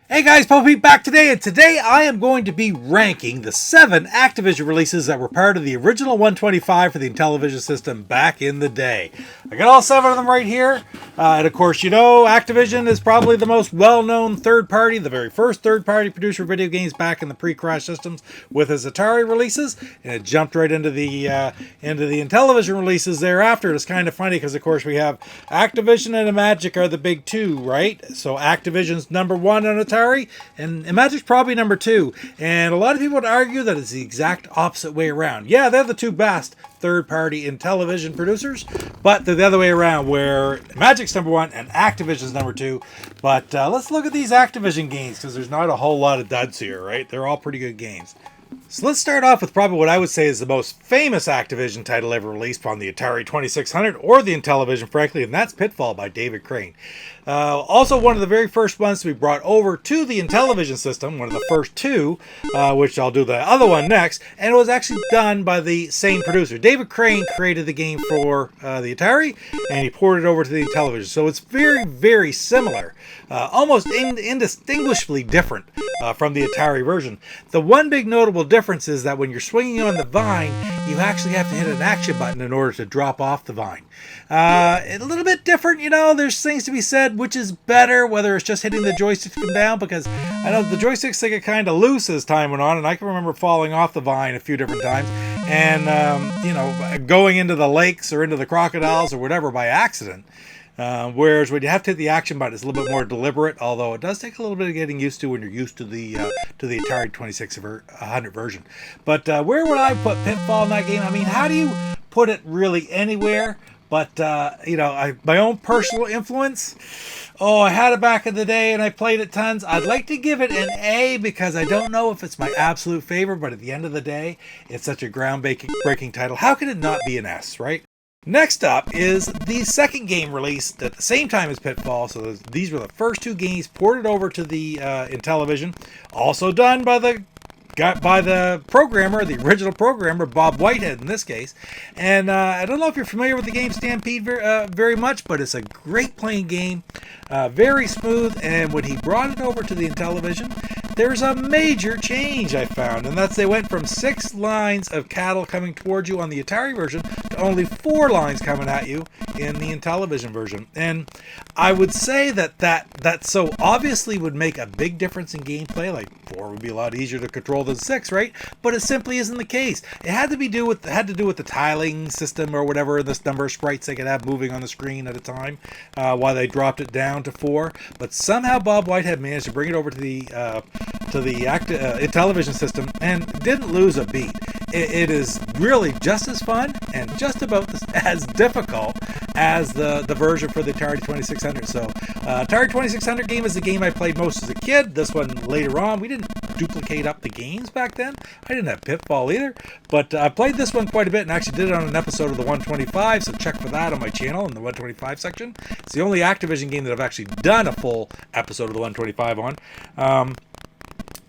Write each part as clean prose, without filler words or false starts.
Hey guys, Pete back today, and today I am going to be ranking the 7 Activision releases that were part of the original 125 for the Intellivision system back in the day. I got all 7 of them right here, and of course, you know, Activision is probably the most well-known third party, the very first third-party producer of video games back in the pre-crash systems with its Atari releases, and it jumped right into the Intellivision releases thereafter. It's kind of funny because, of course, we have Activision and Magic are the big two, right? So Activision's number 1 on Atari, and Magic's probably number 2. And a lot of people would argue that it's the exact opposite way around. Yeah, they're the two best third-party Intellivision producers, but they're the other way around, where Magic's number 1 and Activision's number 2. But let's look at these Activision games, because there's not a whole lot of duds here, right? They're all pretty good games. So let's start off with probably what I would say is the most famous Activision title ever released on the Atari 2600 or the Intellivision, frankly, and that's Pitfall by David Crane. Also one of the very first ones to be brought over to the Intellivision system, one of the first 2, which I'll do the other one next, and it was actually done by the same producer. David Crane created the game for the Atari, and he ported it over to the Intellivision. So it's very, very similar, almost indistinguishably different from the Atari version. The one big notable difference is that when you're swinging on the vine, you actually have to hit an action button in order to drop off the vine. A little bit different, you know, there's things to be said, which is better, whether it's just hitting the joystick to come down, because I know the joysticks they get kind of loose as time went on, and I can remember falling off the vine a few different times, and, you know, going into the lakes or into the crocodiles or whatever by accident. Whereas when you have to hit the action button, it's a little bit more deliberate, although it does take a little bit of getting used to when you're used to the Atari 2600 version. But where would I put Pitfall in that game? I mean, how do you put it really anywhere? But, you know, my own personal influence, I had it back in the day and I played it tons. I'd like to give it an A because I don't know if it's my absolute favorite, but at the end of the day, it's such a groundbreaking title. How can it not be an S, right? Next up is the second game released at the same time as Pitfall. So these were the first 2 games ported over to the Intellivision, also done by the programmer, the original programmer, Bob Whitehead in this case. And I don't know if you're familiar with the game Stampede very much, but it's a great playing game, very smooth. And when he brought it over to the Intellivision, there's a major change I found, and that's they went from 6 lines of cattle coming towards you on the Atari version to only 4 lines coming at you in the Intellivision version. And I would say that so obviously would make a big difference in gameplay. Like 4 would be a lot easier to control than 6, right? But it simply isn't the case. It had to do with the tiling system or whatever, this number of sprites they could have moving on the screen at a time, while they dropped it down to 4. But somehow Bob Whitehead managed to bring it over to the Intellivision system and didn't lose a beat. It is really just as fun and just about as difficult as the version for the Atari 2600. So Atari 2600 game is the game I played most as a kid. This one later on, we didn't duplicate up the games back then. I didn't have Pitfall either, but I played this one quite a bit and actually did it on an episode of the 125, so check for that on my channel in the 125 section. It's the only Activision game that I've actually done a full episode of the 125 on.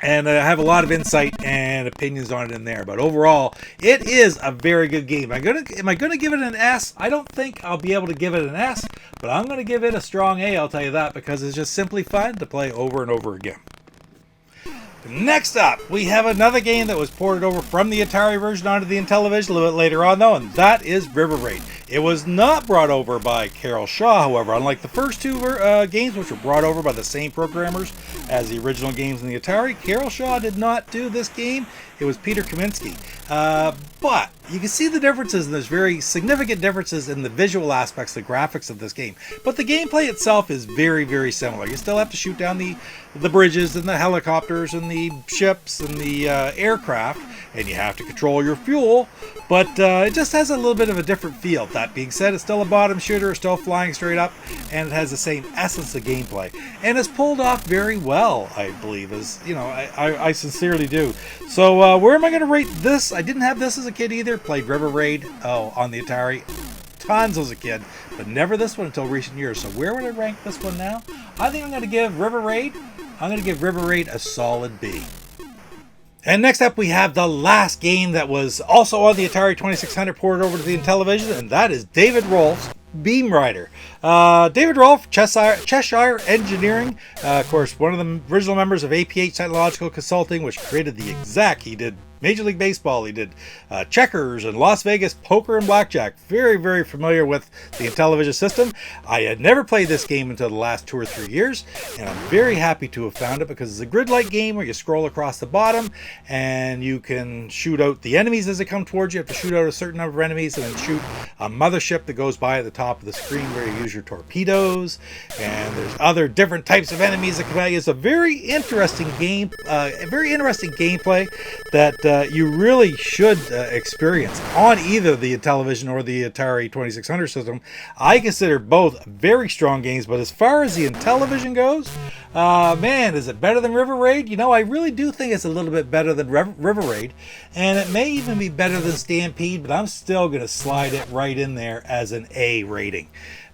And I have a lot of insight and opinions on it in there. But overall, it is a very good game. Am I gonna give it an S? I don't think I'll be able to give it an S, but I'm going to give it a strong A, I'll tell you that, because it's just simply fun to play over and over again. Next up, we have another game that was ported over from the Atari version onto the Intellivision a little bit later on, though, and that is River Raid. It was not brought over by Carol Shaw, however, unlike the first 2 games, which were brought over by the same programmers as the original games in the Atari. Carol Shaw did not do this game. It was Peter Kaminsky. But you can see the differences, and there's very significant differences in the visual aspects, the graphics of this game. But the gameplay itself is very, very similar. You still have to shoot down the bridges and the helicopters and the ships and the aircraft, and you have to control your fuel, but it just has a little bit of a different feel. That being said, it's still a bottom shooter, it's still flying straight up, and it has the same essence of gameplay. And it's pulled off very well, I believe, as you know, I sincerely do. So where am I going to rate this? I didn't have this as a kid either. Played River Raid on the Atari tons as a kid, but never this one until recent years. So where would I rank this one now? I think I'm going to give River Raid a solid B. And next up, we have the last game that was also on the Atari 2600 ported over to the Intellivision, and that is David Rolf's Beam Rider. David Rolfe, Cheshire Engineering, of course, one of the original members of APH Technological Consulting, which created the Exec. He did Major League Baseball, he did checkers and Las Vegas poker and blackjack. Very, very familiar with the Intellivision system. I had never played this game until the last 2 or 3 years, and I'm very happy to have found it because it's a grid-like game where you scroll across the bottom and you can shoot out the enemies as they come towards you. You have to shoot out a certain number of enemies and then shoot a mothership that goes by at the top of the screen where you use your torpedoes, and there's other different types of enemies that come at you. It's a very interesting game, very interesting gameplay that you really should experience on either the Intellivision or the Atari 2600 system. I consider both very strong games, but as far as the Intellivision goes, man, is it better than River Raid? You know, I really do think it's a little bit better than River Raid, and it may even be better than Stampede, but I'm still going to slide it right in there as an A rating.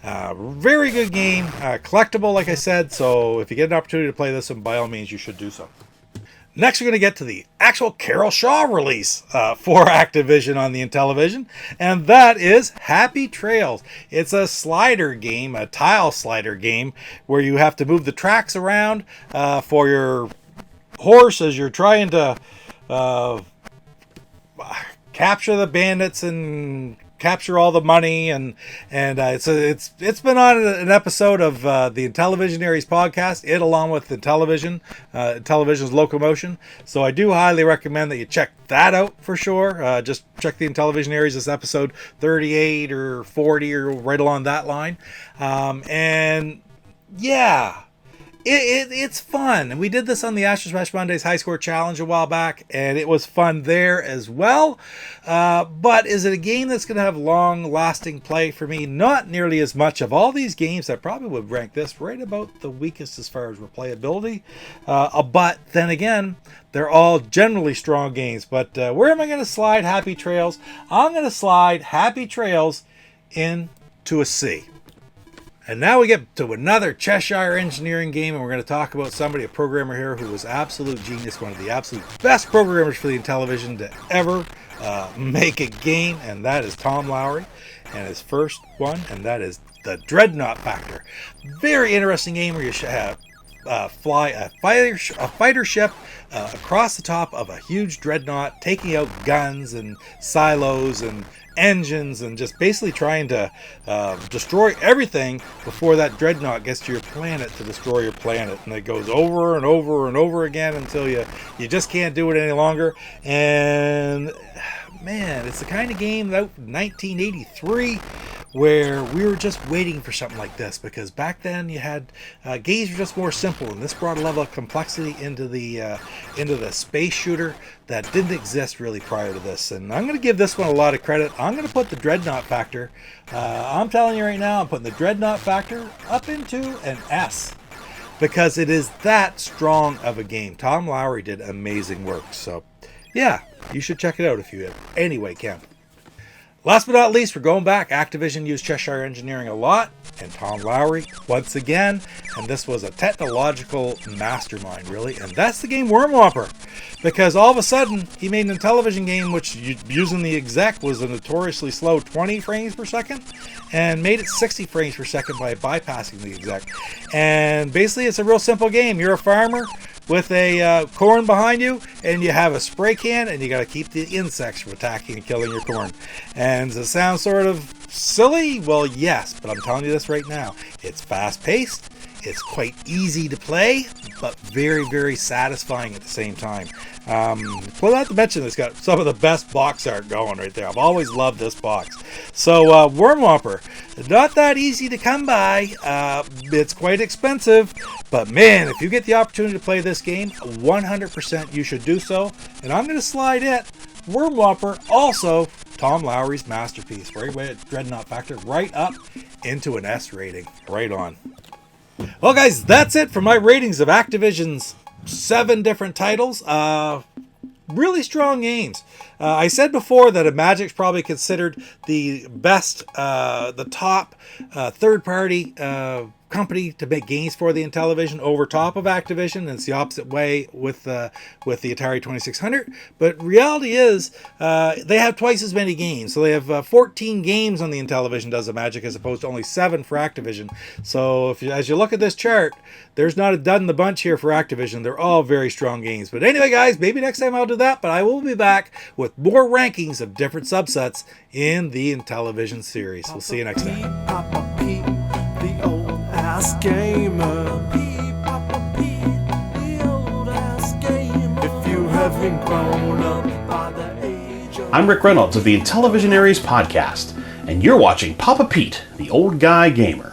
Very good game, collectible, like I said, so if you get an opportunity to play this one, by all means, you should do so. Next, we're going to get to the actual Carol Shaw release for Activision on the Intellivision, and that is Happy Trails. It's a slider game, a tile slider game, where you have to move the tracks around for your horse as you're trying to capture the bandits and capture all the money, and it's been on an episode of the Intellivisionaries podcast, it along with the Intellivision's Locomotion. So I do highly recommend that you check that out for sure. Just check the Intellivisionaries, this episode 38 or 40 or right along that line. And yeah, it's fun. And we did this on the Astro Smash Mondays High Score Challenge a while back, and it was fun there as well. But is it a game that's going to have long-lasting play for me? Not nearly as much. Of all these games, I probably would rank this right about the weakest as far as replayability. But then again, they're all generally strong games. But where am I going to slide Happy Trails? I'm going to slide Happy Trails into a C. And now we get to another Cheshire Engineering game, and we're going to talk about somebody, a programmer here who was absolute genius, one of the absolute best programmers for the Intellivision to ever make a game, and that is Tom Lowry, and his first one, and that is the Dreadnought Factor. Very interesting game where you fly a fighter ship across the top of a huge dreadnought, taking out guns and silos and engines, and just basically trying to destroy everything before that dreadnought gets to your planet to destroy your planet. And it goes over and over and over again until you just can't do it any longer. And man, it's the kind of game out in 1983 where we were just waiting for something like this, because back then you had games were just more simple, and this brought a level of complexity into the space shooter that didn't exist really prior to this. And I'm going to give this one a lot of credit. I'm going to put the Dreadnought Factor, I'm telling you right now, I'm putting the Dreadnought Factor up into an S, because it is that strong of a game. Tom Lowry did amazing work, so yeah, you should check it out if you anyway can. Last but not least, we're going back. Activision used Cheshire Engineering a lot, and Tom Lowry once again, and this was a technological mastermind, really, and that's the game Worm Whopper, because all of a sudden he made an Intellivision game which, using the Exec, was a notoriously slow 20 frames per second, and made it 60 frames per second by bypassing the Exec. And basically it's a real simple game. You're a farmer with a corn behind you, and you have a spray can, and you got to keep the insects from attacking and killing your corn. And does it sound sort of silly? Well, yes, but I'm telling you this right now. It's fast-paced, it's quite easy to play, but very, very satisfying at the same time. Well, not to mention it's got some of the best box art going right there. I've always loved this box. So, Worm Whopper, not that easy to come by. It's quite expensive, but man, if you get the opportunity to play this game, 100% you should do so. And I'm going to slide it, Worm Whopper, also Tom Lowry's masterpiece, right away at Dreadnought Factor, right up into an S rating. Right on. Well, guys, that's it for my ratings of Activision's 7 different titles. Really strong games. I said before that Magic's probably considered the best, the top third-party company to make games for the Intellivision over top of Activision, and it's the opposite way with the Atari 2600. But reality is, they have twice as many games. So they have 14 games on the Intellivision does the magic, as opposed to only 7 for Activision. So as you look at this chart, there's not a dud in the bunch here for Activision. They're all very strong games. But anyway, guys, maybe next time I'll do that. But I will be back with more rankings of different subsets in the Intellivision series. We'll see you next time. Papa Pete, the old ass gamer. Papa Pete, the old ass gamer. If you haven't grown up by the age of... I'm Rick Reynolds of the Intellivision Aries podcast, and you're watching Papa Pete, the old guy gamer.